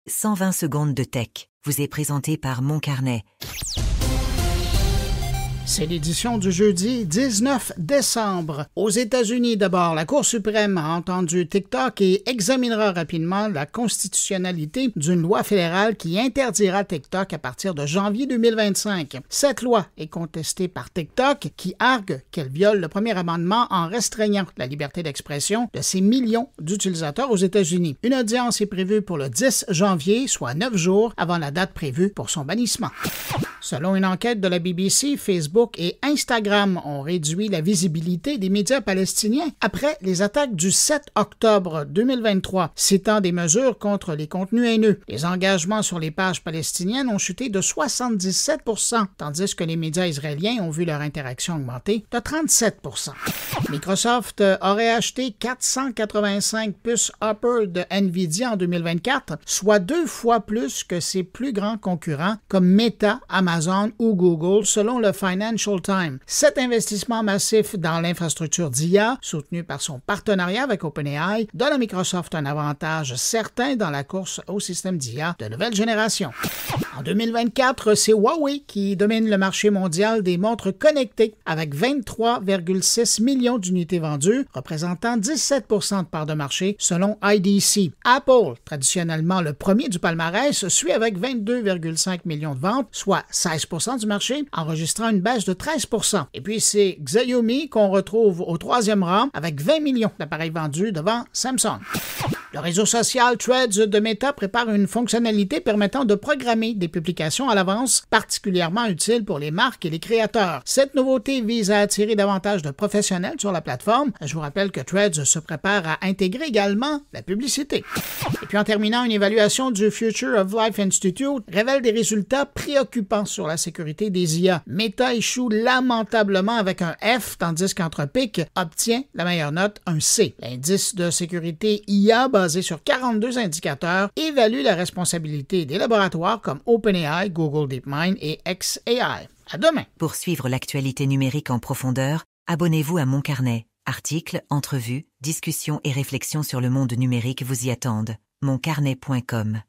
120 secondes de tech vous est présenté par Mon Carnet. C'est l'édition du jeudi 19 décembre. Aux États-Unis, d'abord, la Cour suprême a entendu TikTok et examinera rapidement la constitutionnalité d'une loi fédérale qui interdira TikTok à partir de janvier 2025. Cette loi est contestée par TikTok qui argue qu'elle viole le premier amendement en restreignant la liberté d'expression de ses millions d'utilisateurs aux États-Unis. Une audience est prévue pour le 10 janvier, soit 9 jours avant la date prévue pour son bannissement. Selon une enquête de la BBC, Facebook et Instagram ont réduit la visibilité des médias palestiniens après les attaques du 7 octobre 2023, citant des mesures contre les contenus haineux. Les engagements sur les pages palestiniennes ont chuté de 77%, tandis que les médias israéliens ont vu leur interaction augmenter de 37%. Microsoft aurait acheté 485 puces Hopper de Nvidia en 2024, soit 2 fois plus que ses plus grands concurrents comme Meta, Amazon ou Google, selon le Financial Times. Cet investissement massif dans l'infrastructure d'IA, soutenu par son partenariat avec OpenAI, donne à Microsoft un avantage certain dans la course au système d'IA de nouvelle génération. En 2024, c'est Huawei qui domine le marché mondial des montres connectées avec 23,6 millions d'unités vendues, représentant 17% de part de marché selon IDC. Apple, traditionnellement le premier du palmarès, suit avec 22,5 millions de ventes, soit 16% du marché, enregistrant une baisse de 13%. Et puis c'est Xiaomi qu'on retrouve au troisième rang avec 20 millions d'appareils vendus devant Samsung. Le réseau social Threads de Meta prépare une fonctionnalité permettant de programmer des publications à l'avance, particulièrement utile pour les marques et les créateurs. Cette nouveauté vise à attirer davantage de professionnels sur la plateforme. Je vous rappelle que Threads se prépare à intégrer également la publicité. Et puis en terminant, une évaluation du Future of Life Institute révèle des résultats préoccupants sur la sécurité des IA. Meta échoue lamentablement avec un F, tandis qu'Anthropic obtient la meilleure note, un C. L'indice de sécurité IA, basé sur 42 indicateurs, évalue la responsabilité des laboratoires comme OpenAI, Google DeepMind et xAI. À demain! Pour suivre l'actualité numérique en profondeur, abonnez-vous à Mon Carnet. Articles, entrevues, discussions et réflexions sur le monde numérique vous y attendent. moncarnet.com